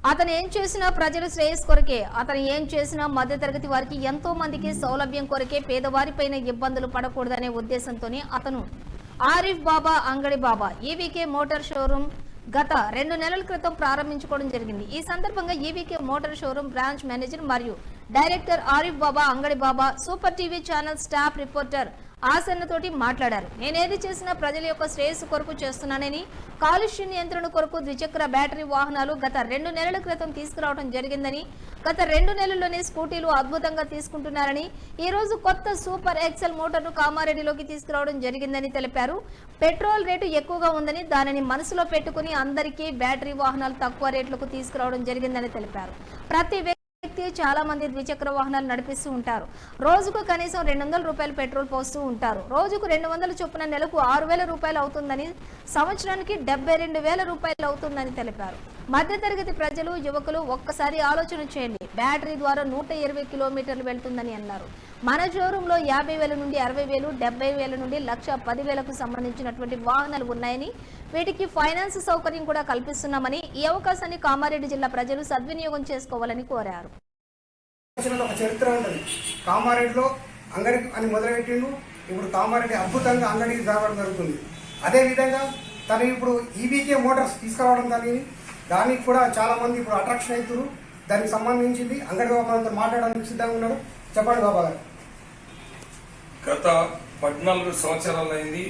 అతను ఏం చేసినా ప్రజల శ్రేయస్ కొరకే. అతను ఏం చేసినా మధ్యతరగతి వారికి ఎంతో మందికి సౌలభ్యం కొరకే, పేదవారిపైన ఇబ్బందులు పడకూడదనే ఉద్దేశంతోనే అతను ఆరిఫ్ బాబా అంగడి బాబా ఈవీకే మోటార్ షోరూమ్ గత 2 నెలల క్రితం ప్రారంభించుకోవడం జరిగింది. ఈ సందర్భంగా EVK motor showroom branch manager మరియు director Arif Baba Angadi Baba super TV channel staff reporter ఆసన్నతోటి మాట్లాడారు. నేనేది చేసినా ప్రజల యొక్క శ్రేయస్సు కొరకు చేస్తున్నానని, కాలుష్య నియంత్రణ కొరకు ద్విచక్ర బ్యాటరీ వాహనాలు గత 2 నెలల క్రితం తీసుకురావడం జరిగిందని, గత 2 నెలల్లోనే స్కూటీలు అద్భుతంగా తీసుకుంటున్నారని, ఈ రోజు కొత్త సూపర్ ఎక్సెల్ మోటార్ను కామారెడ్డిలోకి తీసుకురావడం జరిగిందని తెలిపారు. పెట్రోల్ రేటు ఎక్కువగా ఉందని దానిని మనసులో పెట్టుకుని అందరికీ బ్యాటరీ వాహనాలు తక్కువ రేట్లకు తీసుకురావడం జరిగిందని తెలిపారు. ప్రతి చాలా మంది ద్విచక్ర వాహనాలు నడిపిస్తూ ఉంటారు. రోజుకు కనీసం 200 రూపాయలు పెట్రోల్ పోస్తూ ఉంటారు. రోజుకు 200 చొప్పున నెలకు 6,000 రూపాయలు అవుతుందని, సంవత్సరానికి 72,000 రూపాయలు అవుతుందని తెలిపారు. మధ్యతరగతి ప్రజలు, యువకులు ఒక్కసారి ఆలోచన చేయండి. బ్యాటరీ ద్వారా 120 కిలోమీటర్లు వెళ్తుందని అన్నారు. మన షోరూంలో 50,000 నుండి 60,000, 70,000 నుండి 1,10,000కు సంబంధించినటువంటి వాహనాలు ఉన్నాయని, వీటికి ఫైనాన్స్ సౌకర్యం కూడా కల్పిస్తున్నామని, ఈ అవకాశాన్ని కామారెడ్డి జిల్లా ప్రజలు సద్వినియోగం చేసుకోవాలని కోరారు. ఒక చరిత్ర ఉంటుంది. కామారెడ్డిలో అంగడి అని మొదలుపెట్టిండు. ఇప్పుడు కామారెడ్డి అద్భుతంగా అంగడికి రావడం జరుగుతుంది. అదేవిధంగా తను ఇప్పుడు ఈవీకే మోటార్స్ తీసుకురావడం జరిగింది. దానికి కూడా చాలా మంది ఇప్పుడు అట్రాక్షన్ అవుతున్నారు. దానికి సంబంధించింది అంగడి బాబా మాట్లాడడానికి సిద్ధంగా ఉన్నారు. చెప్పండి బాబా గారు. గత 14 సంవత్సరాలైంది.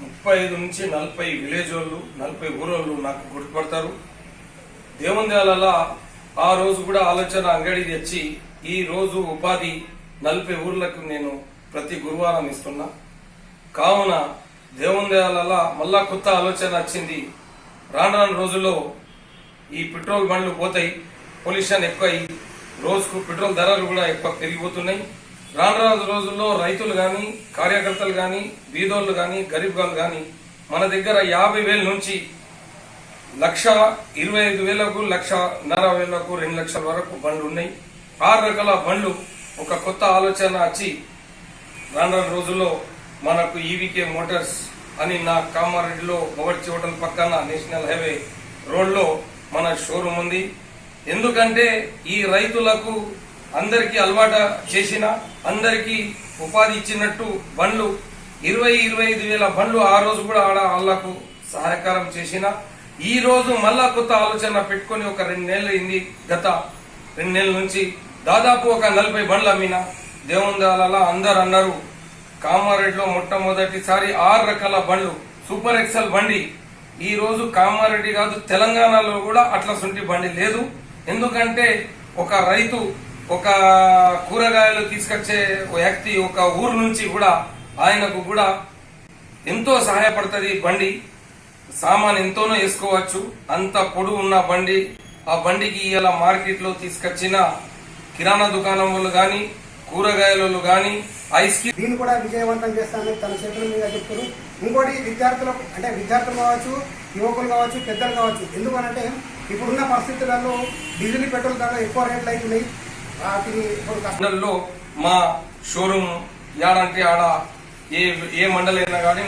35 నుంచి 40 విలేజ్ వాళ్ళు, 40 ఊరోళ్ళు నాకు గుర్తుపడతారు. దేవుందేల ఆ రోజు కూడా ఆలోచన అంగడి తెచ్చి ఈ రోజు ఉపాధి 40 ఊర్లకు నేను ప్రతి గురువారం ఇస్తున్నా. కావున దేవుందేల మళ్ళా కొత్త ఆలోచన వచ్చింది. రాను రోజుల్లో ఈ పెట్రోల్ బండ్లు పోతాయి, పొల్యూషన్ ఎక్కువ, రోజుకు పెట్రోల్ ధరలు కూడా ఎక్కువ పెరిగిపోతున్నాయి. రాను రోజుల్లో రైతులు గాని, కార్యకర్తలు గాని, బీదోళ్లు గాని, గరీబ్ గారు గాని మన దగ్గర 50,000 నుంచి 1,25,000కు, 1,40,000కు, 2 లక్షల వరకు బండ్లు ఉన్నాయి. 6 రకాల బండ్లు. ఒక కొత్త ఆలోచన వచ్చి రాను రోజుల్లో మనకు ఈవీకే మోటార్స్ అని నా కామారెడ్డిలో బవర్చి హోటల్ పక్కన నేషనల్ హైవే రోడ్లో మన షోరూమ్ ఉంది. ఎందుకంటే ఈ రైతులకు అందరికీ అలవాటు చేసిన, అందరికీ ఉపాధి ఇచ్చినట్టు బండ్లు 20-25,000 బండ్లు ఆ రోజు కూడా వాళ్లకు సహాయకారం చేసిన. ఈ రోజు మళ్ళా కొత్త ఆలోచన పెట్టుకుని ఒక 2 నెలలు అయింది. గత 2 నెలల నుంచి దాదాపు ఒక 40 బండ్లు అమ్మిన. దేవుందాల అందరు అన్నారు కామారెడ్డిలో మొట్టమొదటిసారి 6 రకాల బండ్లు సూపర్ ఎక్సెల్ బండి. ఈ రోజు కామారెడ్డి కాదు, తెలంగాణలో కూడా అట్లా సుంటి బండి లేదు. ఎందుకంటే ఒక రైతు, ఒక కూరగాయలు తీసుకొచ్చే వ్యక్తి ఒక ఊరు నుంచి కూడా ఆయనకు కూడా ఎంతో సహాయపడుతుంది బండి. సామాన్ ఎంతోనో వేసుకోవచ్చు, అంత పొడుగు ఉన్న బండి. ఆ బండికి ఇలా మార్కెట్ లో తీసుకొచ్చిన కిరాణా దుకాణం వాళ్ళు గాని, కూరగాయలు గాని, ఐస్ క్రీమ్ దీన్ని కూడా విజయవంతం చేస్తానని తన చేతుల మీద చెప్తారు. ఇంకోటి విద్యార్థులకు, అంటే విద్యార్థులు కావచ్చు, యువకులు కావచ్చు, పెద్దలు కావచ్చు. ఎందుకనంటే ఇప్పుడున్న పరిస్థితులలో డీజిల్, పెట్రోల్ ధరలు ఎక్కువ రేట్లు అవుతున్నాయి. మా షోరూమ్ యాడంటే ఆడ ఏ మండలైనా కానీ